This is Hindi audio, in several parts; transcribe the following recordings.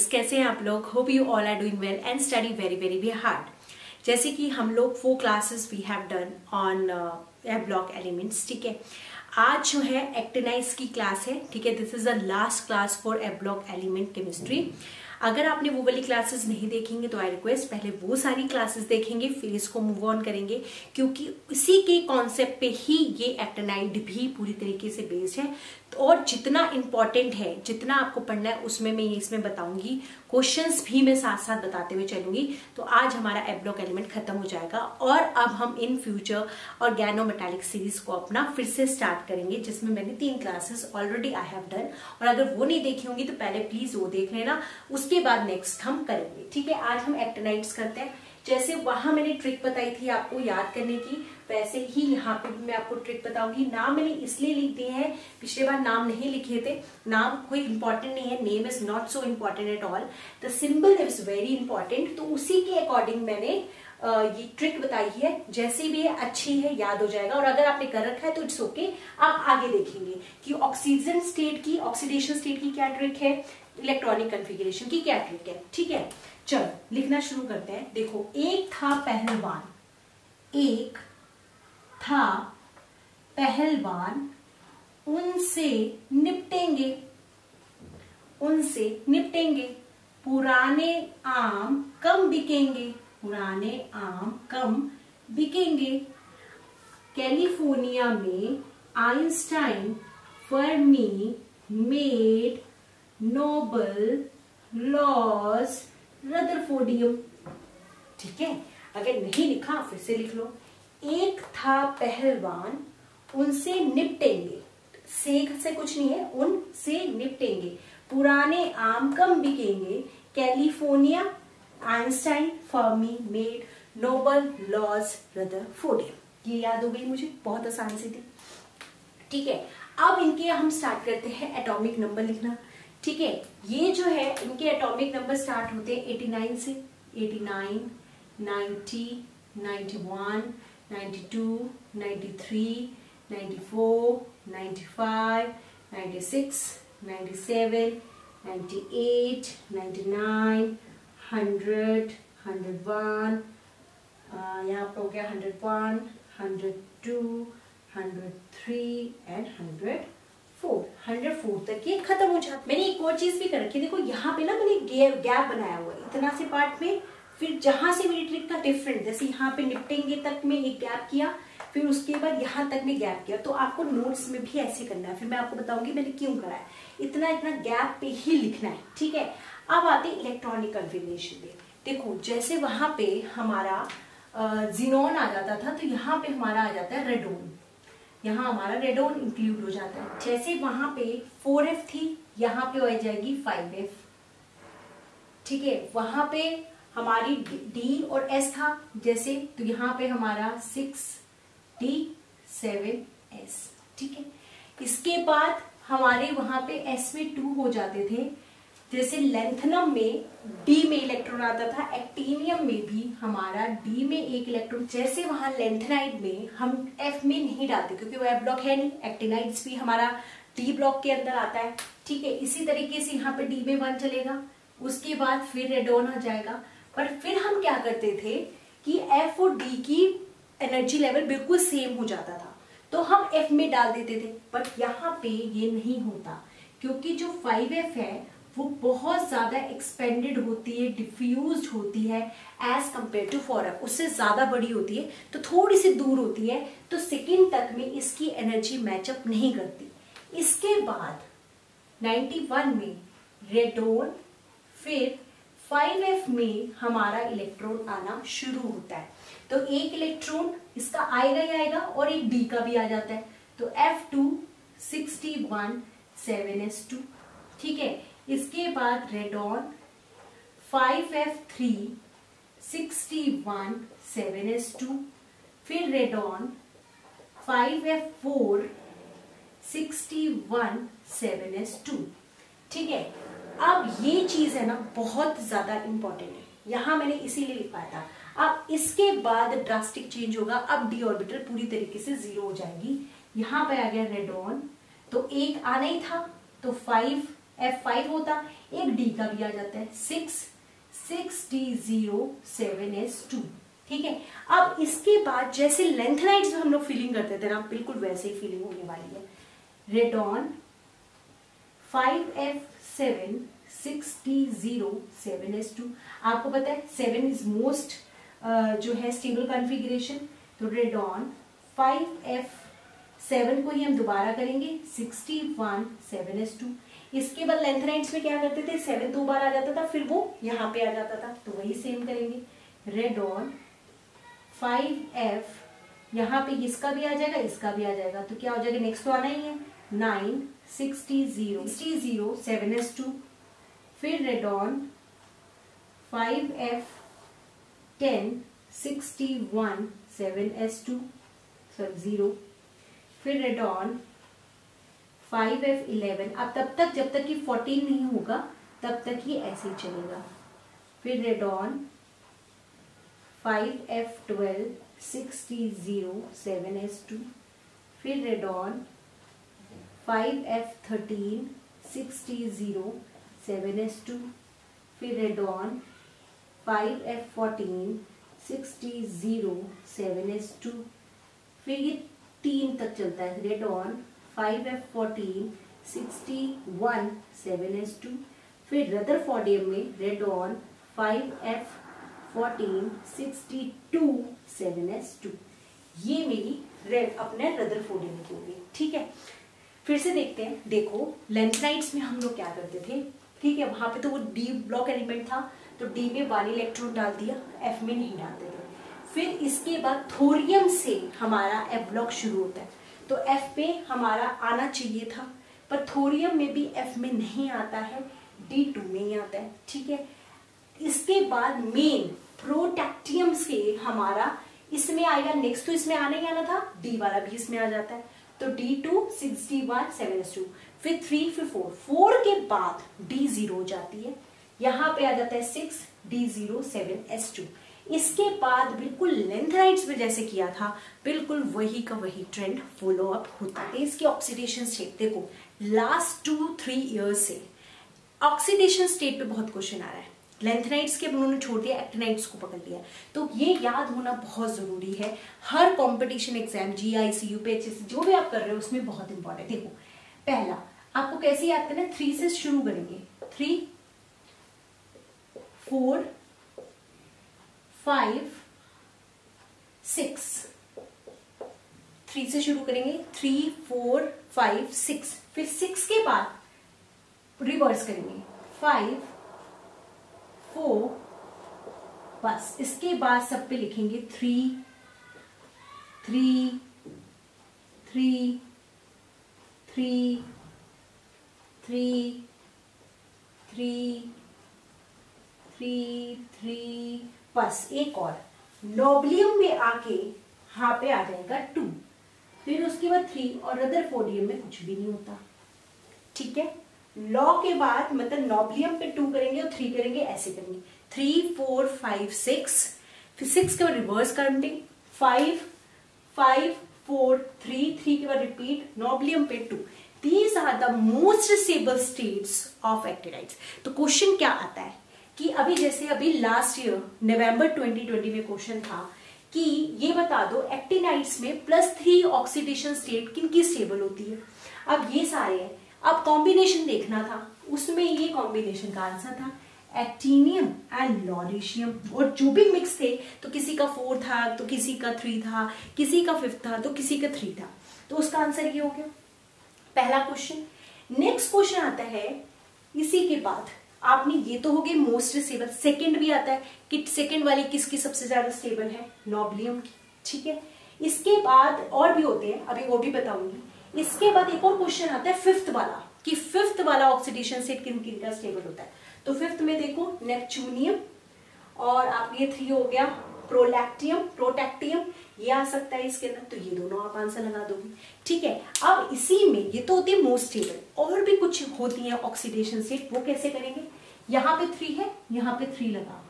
गाइस, कैसे हैं आप लोग? Hope you all are doing well and study very very very hard. जैसे कि हम लोग 4 classes we have done on F block elements. ठीक है, आज जो है एक्टिनाइज की क्लास है। ठीक है, this is the last class for F block element chemistry. अगर आपने वो वाली क्लासेस नहीं देखेंगे तो आई रिक्वेस्ट पहले वो सारी क्लासेस देखेंगे, फिर इसको मूव ऑन करेंगे, क्योंकि इसी के कॉन्सेप्ट पे ही ये एक्टिनाइड भी पूरी तरीके से बेस्ड है। और जितना इंपॉर्टेंट है, जितना आपको पढ़ना है, उसमें मैं इसमें बताऊंगी, क्वेश्चंस भी मैं साथ साथ बताते हुए चलूंगी। तो आज हमारा एफ ब्लॉक एलिमेंट खत्म हो जाएगा और अब हम इन फ्यूचर ऑर्गेनोमेटालिक सीरीज को अपना फिर से स्टार्ट करेंगे, जिसमें मैंने 3 classes already I have done. और अगर वो नहीं देखी होंगी तो पहले प्लीज वो देख लेना, उसके बाद नेक्स्ट हम करेंगे। ठीक है, आज हम एक्टिनाइड्स करते हैं। जैसे वहां मैंने ट्रिक बताई थी आपको याद करने की, वैसे ही यहाँ पे भी मैं आपको ट्रिक बताऊंगी। नाम मैंने इसलिए लिख दिए हैं, पिछले बार नाम नहीं लिखे थे। नाम कोई इंपॉर्टेंट नहीं है, name is not so important at all, the symbol is very important. तो उसी के अकॉर्डिंग मैंने ये ट्रिक बताई है। जैसे भी ये अच्छी है, याद हो जाएगा। और अगर आपने कर रखा है तो इट्स ओके, आप आगे देखेंगे कि ऑक्सीजन स्टेट की, ऑक्सीडेशन स्टेट की क्या ट्रिक है, इलेक्ट्रॉनिक कन्फिगरेशन की क्या ट्रिक है। ठीक है, चलो लिखना शुरू करते हैं। देखो, एक था पहलवान, एक था पहलवान, उनसे निपटेंगे, उनसे निपटेंगे, पुराने आम कम बिकेंगे, पुराने आम कम बिकेंगे, कैलिफोर्निया में Einstein Fermi made Nobel laws rutherfordium. ठीक है, अगर नहीं लिखा फिर से लिख लो। एक था पहलवान, उनसे निपटेंगे, से कुछ नहीं है, उनसे निपटेंगे, पुराने आम कम बिकेंगे, California Einstein Fermi made Nobel laws rutherfordium. ये याद हो गई मुझे, बहुत आसान सी थी। ठीक है, अब इनके हम स्टार्ट करते हैं एटॉमिक नंबर लिखना। ठीक है, ये जो है इनके एटॉमिक नंबर स्टार्ट होते हैं 89 से। 89, 90, 91, 92, 93, 94, 95, 96, 97, 98, 99, 100, 101, यहाँ पर हो गया 101, 102, 103 एंड 104। 104 तक ये खत्म हो जाता। मैंने एक और चीज भी कर रखी है, देखो यहाँ पे ना मैंने गैप बनाया हुआ है इतना से पार्ट में। फिर जहां से मेरी ट्रिक का डिफरेंट, जैसे यहाँ पे निपटेंगे तक में एक गैप किया, फिर उसके बाद यहाँ तक में गैप किया। तो आपको नोट्स में भी ऐसे करना है, फिर मैं आपको बताऊंगी मैंने क्यों करा है। इतना इतना गैप पे ही लिखना है। ठीक है, अब आते इलेक्ट्रॉनिक कन्फिगरेशन में। देखो, जैसे वहां पे हमारा जीनोन आ जाता था, तो यहाँ पे हमारा आ जाता है रेडोन। यहाँ हमारा रेडोन इंक्लूड हो जाता है। जैसे वहां पे 4F थी, यहाँ पे हो जाएगी 5F। ठीक है, वहां पे हमारी D और S था जैसे, तो यहाँ पे हमारा 6D 7S। ठीक है, इसके बाद हमारे वहां पे S में 2 हो जाते थे। जैसे लेंथनम में D में इलेक्ट्रॉन आता था, एक्टिनियम में भी हमारा D में एक इलेक्ट्रॉन। जैसे वहां लेंथनाइड में हम F में नहीं डालते क्योंकि वो F ब्लॉक है नहीं, एक्टिनाइड्स भी हमारा D ब्लॉक के अंदर आता है। ठीक है, इसी तरीके से यहाँ पे D में 1 चलेगा, उसके बाद फिर रेडोन आ जाएगा। पर फिर हम क्या करते थे कि F और D की एनर्जी लेवल बिल्कुल सेम हो जाता था, तो हम F में डाल देते थे। बट यहाँ पे ये नहीं होता, क्योंकि जो 5F है वो बहुत ज्यादा एक्सपेंडेड होती है, डिफ्यूज्ड होती है एज कंपेयर टू 4F, उससे ज्यादा बड़ी होती है, तो थोड़ी सी दूर होती है, तो सेकेंड तक में इसकी एनर्जी मैचअप नहीं करती। इसके बाद 91 में रेडोन, फिर 5F में हमारा इलेक्ट्रॉन आना शुरू होता है। तो एक इलेक्ट्रॉन इसका आएगा ही आएगा और एक D का भी आ जाता है, तो F2 61 7S2। ठीक है, इसके बाद रेडॉन 5F3 61 7S2, फिर रेडॉन 5F4 61 7S2। ठीक है, अब ये चीज है ना बहुत ज्यादा इंपॉर्टेंट है, यहां मैंने इसीलिए लिखा था। अब इसके बाद ड्रास्टिक चेंज होगा, अब डी ऑर्बिटल पूरी तरीके से 0 हो जाएगी। यहां पे आ गया रेडॉन, तो एक आना ही था, तो 5 F5 होता, एक D का भी आ जाता है 6D07S2। ठीक है, अब इसके बाद जैसे लेंथेनाइड्स में हम लोग फीलिंग करते थे ना, बिल्कुल वैसे ही फीलिंग होने वाली है। Radon 5F7 6D07S2। आपको पता है 7 इज मोस्ट जो है स्टेबल कॉन्फ़िगरेशन, तो रेडॉन 5F7 को ही हम दोबारा करेंगे 61 7S2। इसके बाद लेंथेनाइड्स में क्या करते थे, 7 दो बार आ जाता था, फिर वो यहाँ पे आ जाता था, तो वही सेम करेंगे। रेडॉन 5F, यहाँ पे इसका भी आ जाएगा, इसका भी आ जाएगा, तो क्या हो जाएगा, नेक्स्ट तो आना ही है 9 6D07S2। फिर रेडॉन 5F10 61 7S2 0। फिर रेडॉन 5F11, अब तब तक जब तक कि 14 नहीं होगा तब तक ये ऐसे ही चलेगा। फिर रेडॉन 5F12 6D07S2। फिर रेडॉन 5F13 6D07S2। फिर रेडॉन 5F14 6D07S2। फिर ये 3 तक चलता है, रेडॉन 5F14 61 7S2। फिर रदरफोर्डियम में रेडॉन 5F14 62 7S2। ये मेरी अपने रदरफोर्डियम की होगी। ठीक है, फिर से देखते हैं। देखो लेंथेनाइड्स में हम लोग क्या करते थे, ठीक है, वहां पे तो वो डी ब्लॉक एलिमेंट था, तो डी में 1 इलेक्ट्रॉन डाल दिया, एफ में नहीं डालते थे। फिर इसके बाद थोरियम से हमारा एफ ब्लॉक शुरू होता है, तो एफ पे हमारा आना चाहिए था, पर थोरियम में भी एफ में नहीं आता है, D2 में ही आता है। ठीक है, इसके बाद मेन प्रोटैक्टियम से हमारा इसमें आएगा, नेक्स्ट तो इसमें आने ही आना था, डी वाला भी इसमें आ जाता है, तो D2 61 7S2। फिर 3 फिर 4 के बाद D0 हो जाती है, यहाँ पे आ जाता है 6D07S2। इसके बाद बिल्कुल लेंथेनाइड्स में जैसे किया था, बिल्कुल वही का वही ट्रेंड फॉलो अप होता है। इसकी ऑक्सीडेशन स्टेट देखो, लास्ट 2-3 ईयर्स से ऑक्सीडेशन स्टेट पे बहुत क्वेश्चन आ रहा है। लेंथेनाइड्स के उन्होंने छोड़ दिया, एक्टिनाइड्स को पकड़ लिया, तो ये याद होना बहुत जरूरी है। हर कंपटीशन एग्जाम, GI, UPSC जो भी आप कर रहे हो उसमें बहुत इंपॉर्टेंट। देखो पहला आपको कैसे याद करना है, 3 से शुरू करेंगे, 3 4 5 6, 3 से शुरू करेंगे, 3 4 5 6। फिर 6 के बाद रिवर्स करेंगे, 5 4, बस इसके बाद सब पे लिखेंगे 3 3 3 3 3 3 3 3, बस एक और नोबलियम में आके यहाँ पे आ जाएगा 2, फिर उसके बाद 3, और रदरफोर्डियम में कुछ भी नहीं होता। ठीक है, लॉ के बाद मतलब नोबलियम पे 2 करेंगे और 3 करेंगे, ऐसे करेंगे 3 4 5 6, फिर 6 के बाद रिवर्स काउंटिंग, 5 5 4 3 3 के बाद रिपीट, नोबलियम पे 2। These are the most stable states of actinides. तो क्वेश्चन क्या आता है कि अभी लास्ट ईयर नवंबर 2020 में क्वेश्चन था कि ये बता दो एक्टिनाइड्स में +3 ऑक्सीडेशन स्टेट किन की स्टेबल होती है। अब ये सारे हैं, अब कॉम्बिनेशन देखना था, उसमें ये कॉम्बिनेशन का आंसर था एक्टिनियम एंड लॉरेशियम, और जो भी मिक्स थे, तो किसी का 4 था, तो किसी का 3 था, किसी का 5 था, तो किसी का 3 था, तो उसका आंसर ये हो गया पहला क्वेश्चन। नेक्स्ट क्वेश्चन आता है इसी के बाद, आपने ये तो हो गई मोस्ट स्टेबल, सेकंड भी आता है कि सेकंड वाली किसकी सबसे ज्यादा स्टेबल है, नोबलियम की। ठीक है, इसके बाद और भी होते हैं, अभी वो भी बताऊंगी। इसके बाद एक और क्वेश्चन आता है फिफ्थ वाला, कि फिफ्थ वाला ऑक्सीडेशन स्टेट किन किन का स्टेबल होता है। तो फिफ्थ में देखो नेपच्यूनियम, और आप ये 3 हो गया प्रोटैक्टियम, ये आ सकता है इसके अंदर, तो ये दोनों आप आंसर लगा दोगे। ठीक है, अब इसी में ये तो होती है मोस्ट स्टेबल, और भी कुछ होती है ऑक्सीडेशन स्टेट, वो कैसे करेंगे। यहाँ पे 3 है, यहाँ पे 3 लगा,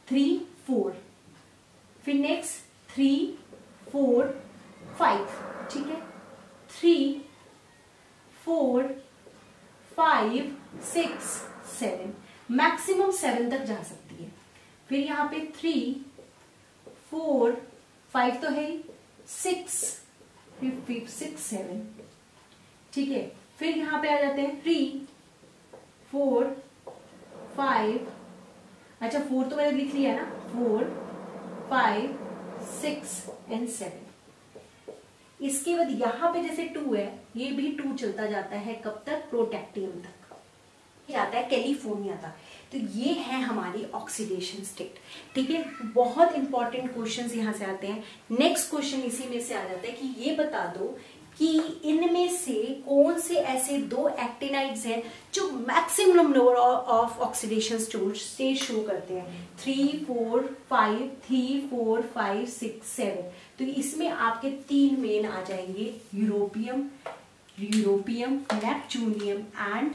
3 4, फिर नेक्स्ट 3 4 5, ठीक है, 3 4 5 6 7, मैक्सिमम 7 तक जा सकती है। फिर यहाँ पे 3 4 5 तो है ही, 6 5 6 7, ठीक है। फिर यहाँ पे आ जाते हैं 3 4 5, अच्छा 4 तो मैंने लिख लिया ना, 4 5 6 एंड 7। इसके बाद यहाँ पे जैसे 2 है, ये भी 2 चलता जाता है कब तक, प्रोटेक्टियम तक जाता है, कैलिफोर्निया तक। तो ये है हमारी ऑक्सीडेशन स्टेट, ठीक है। बहुत इंपॉर्टेंट क्वेश्चंस यहाँ से आते हैं। नेक्स्ट क्वेश्चन इसी में से आ जाता है कि ये बता दो कि इनमें से कौन से ऐसे 2 एक्टिनाइड्स हैं जो maximum number of oxidation state show करते हैं, 3 4 5 3 4 5 6 7। तो इसमें आपके 3 मेन आ जाएंगे, यूरोपियम नेपच्यूनियम एंड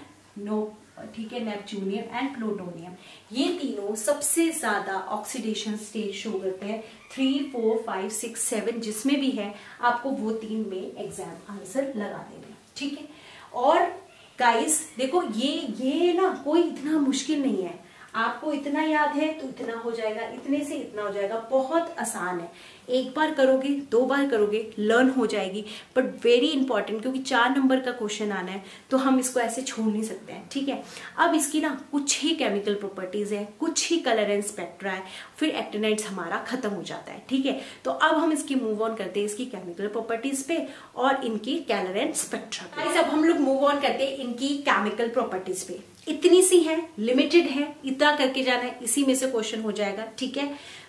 ठीक है, नेपच्यूनियम एंड प्लूटोनियम। ये तीनों सबसे ज्यादा ऑक्सीडेशन स्टेट शो करते हैं, 3 4 5 6 7 जिसमें भी है, आपको वो 3 में एग्जाम आंसर लगा देंगे, ठीक है। और गाइस देखो, ये ना कोई इतना मुश्किल नहीं है, आपको इतना याद है तो इतना हो जाएगा, इतने से इतना हो जाएगा, बहुत आसान है। एक बार करोगे, 2 बार करोगे, लर्न हो जाएगी। बट वेरी इंपॉर्टेंट, क्योंकि 4 नंबर का क्वेश्चन आना है तो हम इसको ऐसे छोड़ नहीं सकते हैं, ठीक है। अब इसकी ना कुछ ही केमिकल प्रॉपर्टीज है, कुछ ही कलर एंड स्पेक्ट्रा है, फिर एक्टिनाइड्स हमारा खत्म हो जाता है, ठीक है। तो अब हम इसकी मूव ऑन करते हैं इसकी केमिकल प्रॉपर्टीज पे और इनकी कलर एंड स्पेक्ट्रा पे। अब हम लोग मूव ऑन करते हैं इनकी केमिकल प्रॉपर्टीज पे। इतनी सी है, लिमिटेड है, इतना करके जाना है, इसी में से क्वेश्चन हो जाएगा, ठीक है।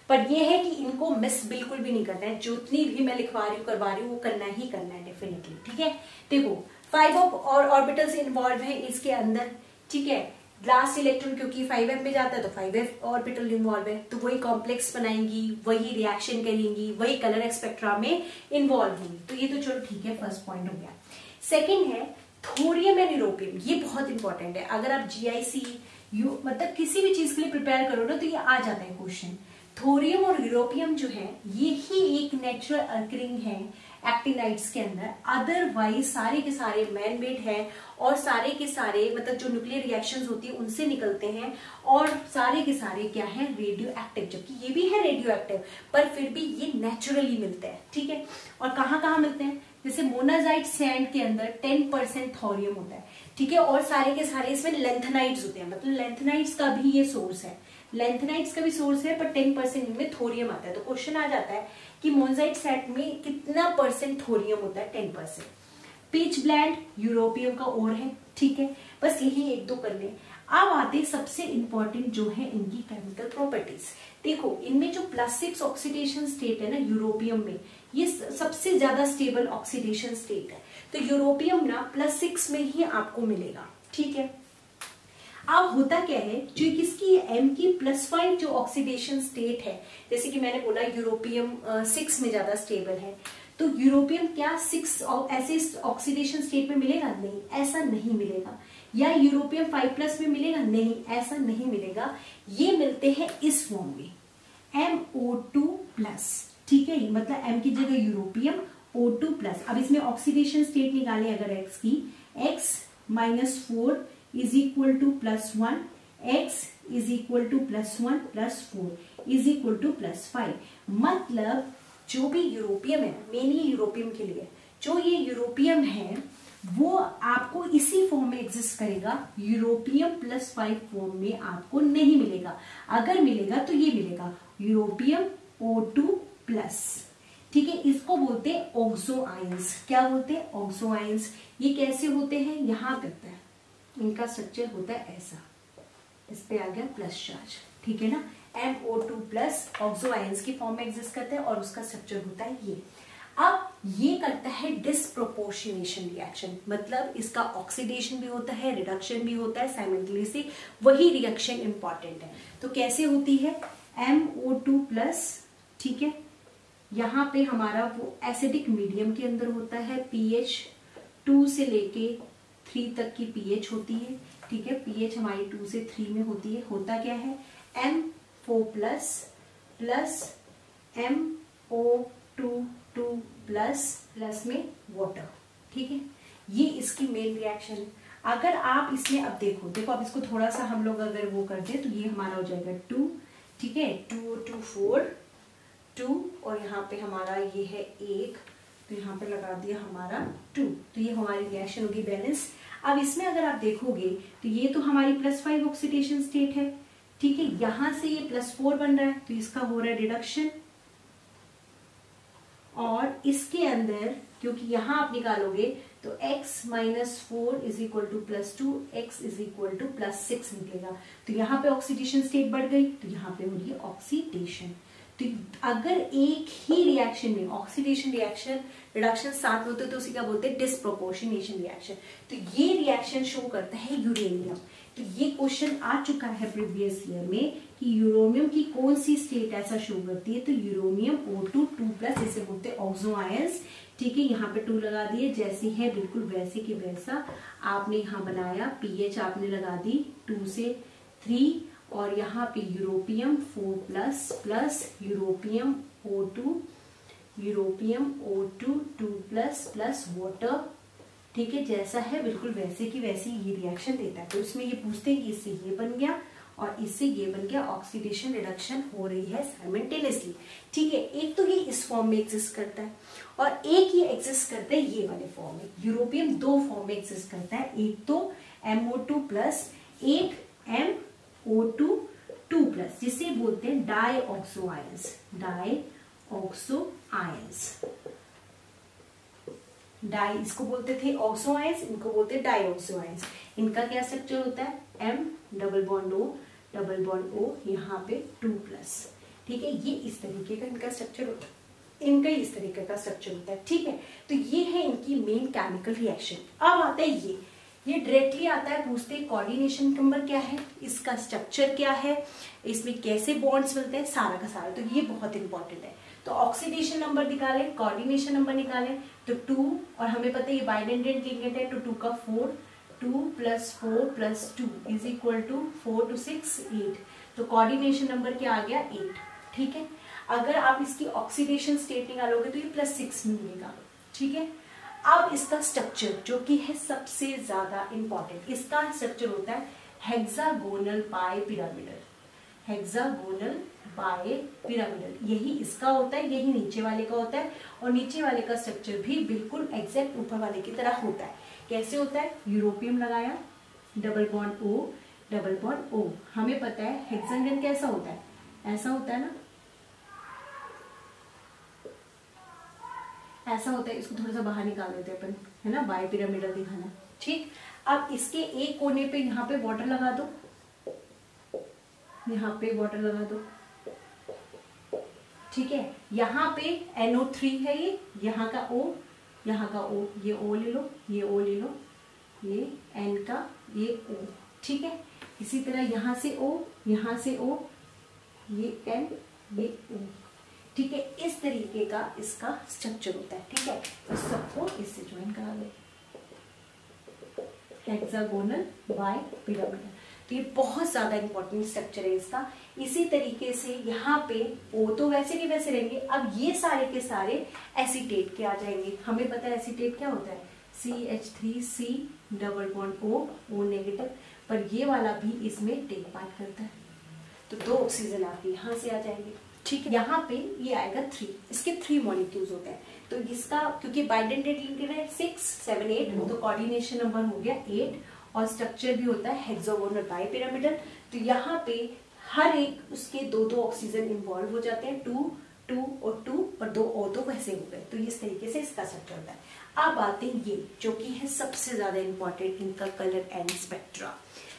पर ये है कि इनको मिस बिल्कुल भी नहीं करना है, जितनी भी मैं लिखवा रही हूँ करवा रही हूँ वो करना ही करना है डेफिनेटली, ठीक है। देखो 5 और ऑर्बिटल्स इन्वॉल्व है इसके अंदर, ठीक है। लास्ट इलेक्ट्रॉन क्योंकि 5f में जाता है तो 5f ऑर्बिटल इन्वॉल्व है, तो वही कॉम्प्लेक्स बनाएंगी, वही रिएक्शन करेंगी, वही कलर स्पेक्ट्रा में इन्वॉल्व होंगी। तो ये तो चलो ठीक है, फर्स्ट पॉइंट हो गया। सेकेंड है थोरियम एंड यूरोपियम, ये बहुत इंपॉर्टेंट है। अगर आप GIC मतलब किसी भी चीज के लिए प्रिपेयर करो ना तो ये आ जाता है क्वेश्चन। थोरियम और यूरोपियम जो है ये ही एक नेचुरल अकरिंग है एक्टिनाइड्स के अंदर, अदरवाइज सारे के सारे मैन मेड है और सारे के सारे मतलब जो न्यूक्लियर रिएक्शंस होती है उनसे निकलते हैं और सारे के सारे क्या है, रेडियो एक्टिव। जबकि ये भी है रेडियो एक्टिव पर फिर भी ये नेचुरली मिलते हैं, ठीक है। और कहाँ कहाँ मिलते हैं, जैसे मोनाजाइट सैंड के अंदर 10% थोरियम होता है, ठीक है। और सारे के सारे इसमें लेंथेनाइड्स होते हैं, मतलब लेंथेनाइड्स का भी ये सोर्स है, लेंथेनाइड्स का भी सोर्स है, पर 10% इनमें थोरियम आता है। तो क्वेश्चन आ जाता है कि मोनाजाइट सैंड में कितना परसेंट थोरियम होता है, 10%। पिच ब्लैंड यूरोपियम का और है, ठीक है। बस यही 1-2 कर ले। अब आते सबसे इंपॉर्टेंट जो है इनकी केमिकल प्रॉपर्टीज। देखो इनमें जो +6 ऑक्सीडेशन स्टेट है ना यूरोपियम में, ये सबसे ज्यादा स्टेबल ऑक्सीडेशन स्टेट है। तो यूरोपियम ना +6 में ही आपको मिलेगा, ठीक है। अब होता क्या है, जो किसकी M की +5 जो ऑक्सीडेशन स्टेट है, जैसे कि मैंने बोला यूरोपियम 6 में ज्यादा स्टेबल है, तो यूरोपियम क्या 6 ऐसे ऑक्सीडेशन स्टेट में मिलेगा? नहीं, ऐसा नहीं मिलेगा। या यूरोपियम 5+ में मिलेगा? नहीं, ऐसा नहीं मिलेगा। ये मिलते हैं इस फॉर्म में MO2+, ठीक है। मतलब M की जगह यूरोपियम, O2+। अब इसमें ऑक्सीडेशन स्टेट निकाले अगर X की, X -4 is equal to +1, X is equal to +1 +4 is equal to +5। मतलब जो भी यूरोपियम है, मेनली यूरोपियम के लिए, जो ये यूरोपियम है वो आपको इसी फॉर्म में एग्जिस्ट करेगा, यूरोपियम +5 फॉर्म में आपको नहीं मिलेगा। अगर मिलेगा तो ये मिलेगा यूरोपियम O2+, ठीक है। इसको बोलते हैं ऑक्सो आयंस। क्या बोलते हैं? Oxo ions. ये कैसे होते हैं? यहां करते हैं, इनका स्ट्रक्चर होता है ऐसा, इस पे आ गया प्लस चार्ज, ठीक है ना। MO2+ ऑक्सो आयंस की फॉर्म में एग्जिस्ट करता है और उसका स्ट्रक्चर होता है ये। अब ये करता है डिस्प्रोपोर्शनेशन रिएक्शन, मतलब इसका ऑक्सीडेशन भी होता है, रिडक्शन भी होता है साइमल्टेनियसली, वही रिएक्शन इंपॉर्टेंट है। तो कैसे होती है? MO2+, ठीक है। यहाँ पे हमारा वो एसिडिक मीडियम के अंदर होता है, pH 2 से लेके 3 तक की pH होती है, ठीक है। pH हमारी 2 से 3 में होती है। होता क्या है? M4+ प्लस MO2+ प्लस में वाटर, ठीक है। ये इसकी मेन रिएक्शन है। अगर आप इसमें अब देखो अब इसको थोड़ा सा हम लोग अगर वो कर दे तो ये हमारा हो जाएगा 2, ठीक है, 2 2 4 2, और यहाँ पे हमारा ये है 1, तो यहाँ पे लगा दिया हमारा 2, तो ये हमारी रिएक्शन होगी बैलेंस। अब इसमें अगर आप देखोगे तो ये तो हमारी +5 ऑक्सीडेशन स्टेट है, ठीक है, यहां से ये +4 बन रहा है तो इसका हो रहा है रिडक्शन, और इसके अंदर क्योंकि यहां आप निकालोगे तो x - 4 = +2, x = +6 निकलेगा, तो यहाँ पे ऑक्सीडेशन स्टेट बढ़ गई, तो यहाँ पे हो रही है ऑक्सीडेशन। तो अगर एक ही रिएक्शन में ऑक्सीडेशन रिएक्शन रिडक्शन साथ में होते तो उसे क्या बोलते हैं, डिस्प्रोपोर्शनेशन रिएक्शन। तो ये रिएक्शन शो करता है यूरेनियम। तो ये क्वेश्चन आ चुका है प्रीवियस ईयर में कि यूरेनियम की कौन सी स्टेट ऐसा शो करती है, तो यूरेनियम O2 2+, इसे बोलते हैं ऑक्सो आयंस, ठीक है, यहाँ पे 2 लगा दिए, जैसे है बिल्कुल वैसे के वैसा आपने यहाँ बनाया, pH आपने लगा दी 2 से 3, और यहाँ पे यूरोपियम 4++ यूरोपियम O2 2++ वाटर, ठीक है, जैसा है बिल्कुल वैसे की वैसी ये रिएक्शन देता है। तो इसमें ये पूछते हैं कि इससे ये बन गया और इससे ये बन गया, ऑक्सीडेशन रिडक्शन हो रही है साइमल्टेनियसली, ठीक है। एक तो ये इस फॉर्म में एग्जिस्ट करता है और एक ये एग्जिस्ट करता है ये वाले फॉर्म में। यूरोपियम 2 फॉर्म में एग्जिस्ट करता है, एक तो MO2+, एक MO2 2+, जिसे बोलते हैं डाईऑक्सो आयंस, डाईऑक्सो आयंस। डाई इसको बोलते थे ऑक्सो आयंस, इनको बोलते हैं डाईऑक्सो आयंस। इनका क्या स्ट्रक्चर होता है, M डबल बॉन्ड O, यहाँ पे 2+, ठीक है, ये इस तरीके का इनका स्ट्रक्चर होता है, इनका इस तरीके का स्ट्रक्चर होता है, ठीक है। तो ये है इनकी मेन केमिकल रिएक्शन। अब आता है ये डायरेक्टली आता है, पूछते हैं कोऑर्डिनेशन नंबर क्या है, इसका स्ट्रक्चर क्या है, इसमें कैसे बॉन्ड्स मिलते हैं, सारा का सारा। तो ये बहुत इंपॉर्टेंट है। तो ऑक्सीडेशन नंबर निकालें, कोऑर्डिनेशन नंबर निकालें, तो 2, और हमें पता है ये बाइडेंडेंट लिंकेज है, तो 2 का 4, 2 + 4 + 2 = 4 to 6 8, तो कोऑर्डिनेशन नंबर क्या आ गया 8, ठीक है। अगर आप इसकी ऑक्सीडेशन स्टेट निकालोगे तो ये +6 मिलेगा, ठीक है। अब इसका स्ट्रक्चर जो कि है सबसे ज्यादा इंपॉर्टेंट, इसका स्ट्रक्चर होता है हेक्सागोनल बाइपिरामिडल, हेक्सागोनल बाइपिरामिडल, यही इसका होता है, यही नीचे वाले का होता है, और नीचे वाले का स्ट्रक्चर भी बिल्कुल एग्जैक्ट ऊपर वाले की तरह होता है। कैसे होता है, यूरोपियम लगाया, डबल बॉन्ड O, हमें पता है हेक्सागन कैसा होता है, ऐसा होता है ना, ऐसा होता है। इसको थोड़ा सा बाहर निकाल देते हैं अपन, है ना, बाइपिरामिडल दिखाना, ठीक। अब इसके एक कोने पे यहाँ पे वाटर लगा दो, यहाँ पे वाटर लगा दो, ठीक है। यहाँ पे NO3 है, ये यहाँ का O, यहाँ का O, ये O ले लो, ये O ले लो, ये N का ये O, ठीक है। इसी तरह यहाँ से O, यहाँ से O, ये N, ये O, ठीक है। इस तरीके का इसका स्ट्रक्चर होता है, ठीक है। तो सबको इससे ज्वाइन करा दो, हेक्सागोनल बाइपिरामिडल। तो ये बहुत ज्यादा इंपॉर्टेंट स्ट्रक्चर है इसका। इसी तरीके से यहाँ पे O तो वैसे के वैसे रहेंगे, अब ये सारे के सारे एसीटेट के आ जाएंगे। हमें पता है एसीटेट क्या होता है, CH3C double bond O negative, पर ये वाला भी इसमें टेक पार्ट करता है, तो 2 ऑक्सीजन आपके यहाँ से आ जाएंगे, ठीक है। यहाँ पे ये आएगा 3, इसके 3 मॉलिक्यूल्स होते हैं। तो इसका क्योंकि बाइडेंटेड लिंकेज है 6 7 8, तो कोऑर्डिनेशन नंबर हो गया 8, और स्ट्रक्चर भी होता है हेक्सागोनल बाइपिरामिडल। तो यहाँ पे हर एक उसके 2 ऑक्सीजन इन्वॉल्व हो जाते हैं, 2 2 और 2, और 2 O तो वैसे हो गए। तो इस तरीके से इसका स्ट्रक्चर होता है। अब आते हैं ये जो कि है सबसे ज्यादा इंपॉर्टेंट, इनका कलर एंड स्पेक्ट्रा।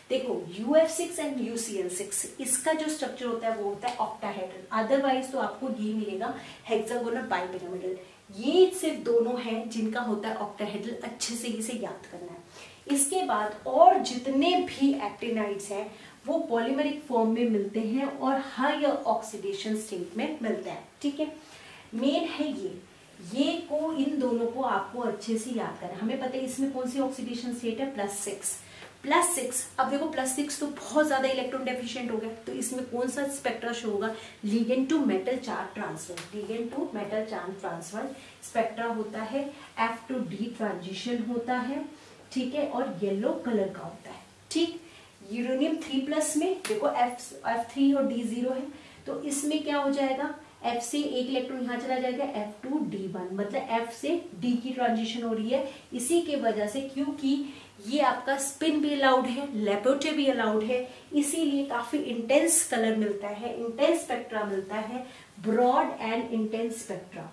देखो UF6 एंड UCl6, इसका जो स्ट्रक्चर होता है वो होता है ऑक्टाहेड्रल, अदरवाइज तो आपको ये मिलेगा हेक्सागोनल बाइपिरामिडल। ये सिर्फ दोनों हैं जिनका होता है ऑक्टाहेड्रल, अच्छे से इसे याद करना है। इसके बाद और जितने भी एक्टिनाइड्स हैं वो पॉलीमरिक फॉर्म में मिलते हैं और हायर ऑक्सीडेशन स्टेट में मिलते हैं, ठीक है। मेन है ये को, इन दोनों को आपको अच्छे से याद करना है। हमें पता है इसमें कौन सी ऑक्सीडेशन स्टेट है, +6। अब देखो +6 तो बहुत ज्यादा इलेक्ट्रॉन डेफिशिएंट हो गया, तो इसमें कौन सा स्पेक्ट्रा शो होगा, ligand to metal charge transfer, ligand to metal charge transfer spectra होता है। F to D ट्रांजिशन होता है, ठीक है, और येलो कलर का होता है। ठीक, यूरेनियम 3+ में देखो F3 और D0 है, तो इसमें क्या हो जाएगा, F से एक इलेक्ट्रॉन यहाँ चला जाएगा, F2D1, मतलब F से D की ट्रांजिशन हो रही है। इसी के वजह से, क्योंकि ये आपका स्पिन भी अलाउड है, लेपोटे भी अलाउड है, इसीलिए काफी इंटेंस कलर मिलता है, इंटेंस स्पेक्ट्रा मिलता है, ब्रॉड एंड इंटेंस स्पेक्ट्रा।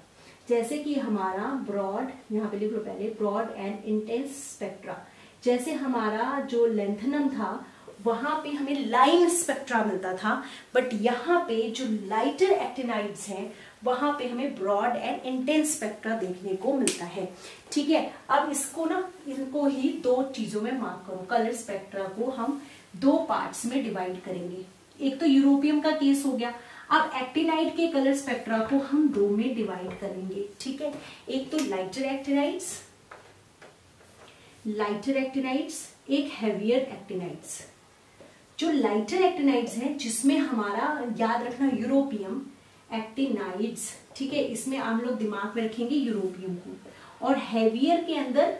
जैसे कि हमारा ब्रॉड, यहाँ पे लिख लो पहले, ब्रॉड एंड इंटेंस स्पेक्ट्रा। जैसे हमारा जो लेंथनम था वहां पे हमें लाइन स्पेक्ट्रा मिलता था, बट यहाँ पे जो लाइटर एक्टिनाइड्स हैं वहां पे हमें ब्रॉड एंड इंटेंस स्पेक्ट्रा देखने को मिलता है। ठीक है, अब इनको ही दो चीजों में मार्क करो। कलर स्पेक्ट्रा को हम दो पार्ट्स में डिवाइड करेंगे। एक तो यूरोपियम का केस हो गया, अब एक्टिनाइड के कलर स्पेक्ट्रा को हम दो में डिवाइड करेंगे। ठीक है, एक तो लाइटर एक्टिनाइड्स, एक हैवियर एक्टिनाइड्स। जो लाइटर एक्टिनाइड्स हैं, जिसमें हमारा याद रखना यूरोपियम एक्टिनाइड्स, ठीक है, इसमें हम लोग दिमाग में रखेंगे यूरोपियम को, और हैवियर के अंदर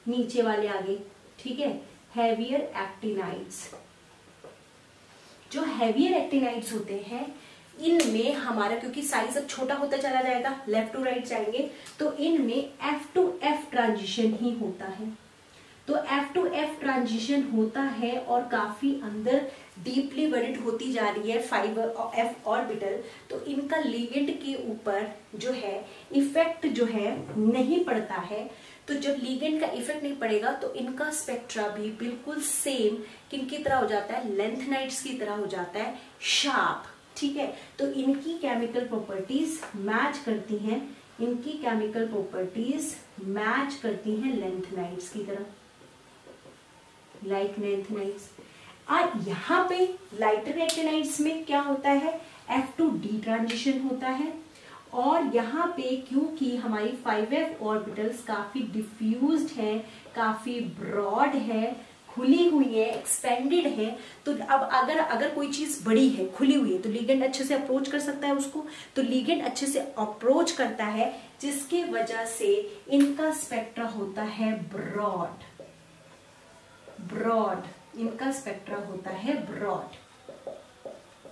नीचे वाले आगे, ठीक है, हैवियर एक्टिनाइड्स। जो हैवियर एक्टिनाइड्स होते हैं इनमें हमारा, क्योंकि साइज अब छोटा होता चला जाएगा, लेफ्ट टू राइट जाएंगे, तो इनमें F to F ट्रांजिशन ही होता है। तो F to F ट्रांजिशन होता है और काफी अंदर डीपली बरीड होती जा रही है 5f ऑर्बिटल, तो इनका लिगेंड के ऊपर जो है इफेक्ट जो है नहीं पड़ता है। तो जब लिगेंड का इफेक्ट नहीं पड़ेगा तो इनका स्पेक्ट्रा भी बिल्कुल सेम किनकी तरह हो जाता है, लेंथनाइड्स की तरह हो जाता है, शार्प। ठीक है, तो इनकी केमिकल प्रॉपर्टीज मैच करती हैं, इनकी केमिकल प्रॉपर्टीज मैच करती हैं लेंथनाइड्स की तरह, लाइक लेंथनाइड्स। और यहाँ पे लाइटर एक्टिनाइड्स में क्या होता है, F to D ट्रांजिशन होता है, और यहाँ पे क्योंकि हमारी 5f ऑर्बिटल्स काफी डिफ्यूज्ड है, काफी ब्रॉड है, खुली हुई है, एक्सपेंडेड है, तो अब अगर कोई चीज बड़ी है, खुली हुई है, तो लिगेंड अच्छे से अप्रोच कर सकता है उसको, तो लिगेंड अच्छे से अप्रोच करता है, जिसके वजह से इनका स्पेक्ट्रा होता है ब्रॉड, इनका स्पेक्ट्रा होता है ब्रॉड।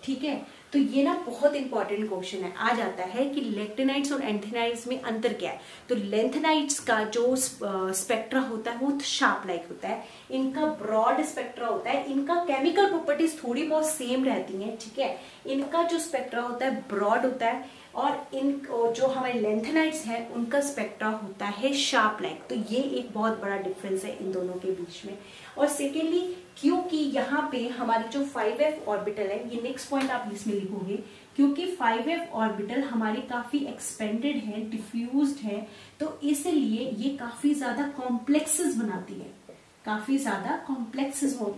ठीक है, तो ये ना बहुत इंपॉर्टेंट क्वेश्चन है, आ जाता है कि लेक्टिनाइड्स और एंथेनाइड्स में अंतर क्या है। तो लेंथनाइड्स का जो स्पेक्ट्रा होता है वो शार्प लाइक होता है, इनका ब्रॉड स्पेक्ट्रा होता है, इनका केमिकल प्रॉपर्टीज थोड़ी बहुत सेम रहती हैं। ठीक है, इनका जो स्पेक्ट्रा होता है ब्रॉड होता है, और इन जो हमारे लेंथनाइड्स हैं उनका स्पेक्ट्रा होता है शार्प लाइक। तो ये एक बहुत बड़ा डिफरेंस है इन दोनों के बीच में। और सेकेंडली, क्योंकि यहाँ पे हमारी जो 5f ऑर्बिटल है, ये नेक्स्ट पॉइंट आप इसमें लिखोगे, क्योंकि 5f ऑर्बिटल हमारी काफी एक्सपेंडेड है, डिफ्यूज्ड है, तो इसलिए ये काफी ज्यादा कॉम्प्लेक्सेस बनाती है,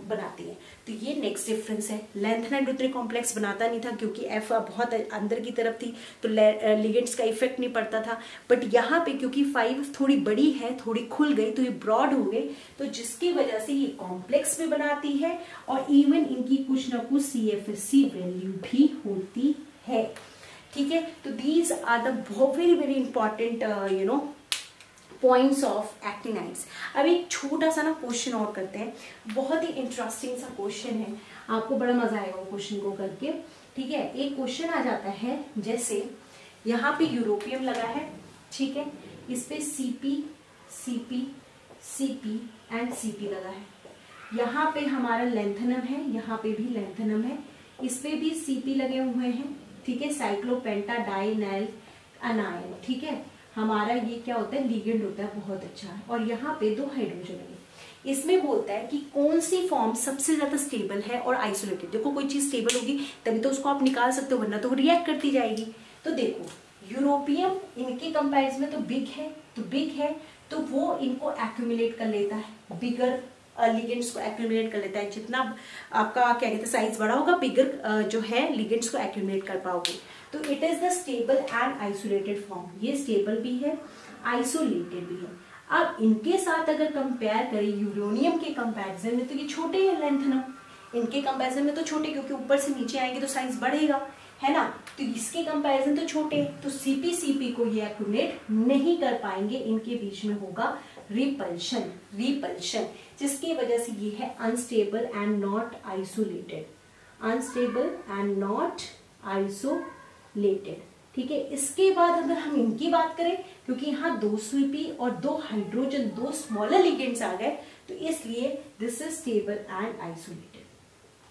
बनाती है। तो ये नेक्स्ट डिफरेंस है। लेंथनाइड उतने कॉम्प्लेक्स बनाता नहीं था, क्योंकि F बहुत अंदर की तरफ थी, तो लिगेंड्स का इफेक्ट नहीं पड़ता था। बट यहाँ पे क्योंकि 5 थोड़ी बड़ी है, थोड़ी खुल गई, तो ये ब्रॉड हो गई, तो जिसकी वजह से ये कॉम्प्लेक्स भी बनाती है, और इवन इनकी कुछ ना कुछ CFSC वैल्यू भी होती है। ठीक है, तो these are the very very important points of actinides. अब एक छोटा सा ना क्वेश्चन और करते हैं, बहुत ही इंटरेस्टिंग सा क्वेश्चन है, आपको बड़ा मजा आएगा वो क्वेश्चन को करके। ठीक है, एक क्वेश्चन आ जाता है, जैसे यहाँ पे यूरोपियम लगा है, ठीक है, इस पे CP एंड CP लगा है, यहाँ पे हमारा लेंथनम है, यहाँ पे भी लेंथनम है, इस पे भी CP लगे हुए हैं। ठीक है, साइक्लोपेंटाडाइनाइल अनायन। ठीक है, हमारा ये क्या होता है, लिगेंड होता है, बहुत अच्छा है, और यहाँ पे 2 हाइड्रोजन है। इसमें बोलता है कि कौन सी फॉर्म सबसे ज्यादा स्टेबल है और आइसोलेटेड। देखो, कोई चीज स्टेबल होगी तभी तो उसको आप निकाल सकते हो, वरना तो रिएक्ट करती जाएगी। तो देखो, यूरोपियम इनके कंपैरिजन में तो बिग है, तो वो इनको एक्यूमुलेट कर लेता है, बिगर लिगेंड्स को एक्यूमुलेट कर लेता है। जितना आपका क्या कहते हैं साइज बड़ा होगा, बिगर जो है लिगेंड्स को एक्यूमुलेट कर पाओगे। तो it is the stable and isolated form, ये स्टेबल भी है, आइसोलेटेड भी है। अब इनके साथ अगर कंपेयर करें यूरेनियम के कंपैरिजन में, तो ये छोटे हैं लेंथनम, इनके कंपैरिजन में तो छोटे, क्योंकि ऊपर से नीचे आएंगे तो साइज बढ़ेगा, है ना, तो इसके कंपैरिजन तो छोटे, तो CP को ये एक्यूमुलेट नहीं कर पाएंगे, इनके बीच में होगा रिपल्शन, रिपल्शन, जिसकी वजह से ये है unstable and not isolated, unstable and not isolated. ठीक है, इसके बाद अगर हम इनकी बात करें, क्योंकि यहाँ 2 Cp और 2 हाइड्रोजन, 2 स्मॉलर लिगेंड्स आ गए, तो इसलिए this is stable and isolated,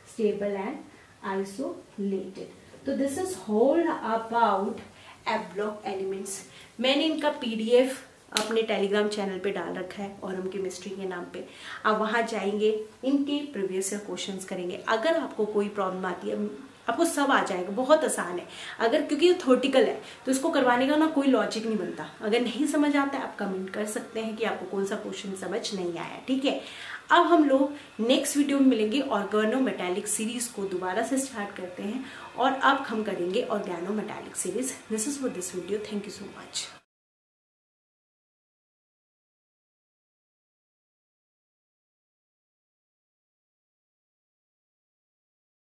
stable and isolated. तो this is whole about F block elements. मैंने इनका PDF अपने टेलीग्राम चैनल पे डाल रखा है, और हम केमिस्ट्री के नाम पे, आप वहां जाएंगे, इनके प्रीवियस ईयर क्वेश्चंस करेंगे। अगर आपको कोई प्रॉब्लम आती है, आपको सब आ जाएगा, बहुत आसान है। अगर क्योंकि ये थ्योरेटिकल है तो इसको करवाने का ना कोई लॉजिक नहीं बनता। अगर नहीं समझ आता है आप कमेंट कर सकते हैं कि आपको कौन सा क्वेश्चन समझ नहीं आया। ठीक है, अब हम लोग नेक्स्ट वीडियो में मिलेंगे, ऑर्गेनोमेटालिक सीरीज को दोबारा से स्टार्ट करते हैं, और अब हम करेंगे organometallic series. This is for this video, thank you so much.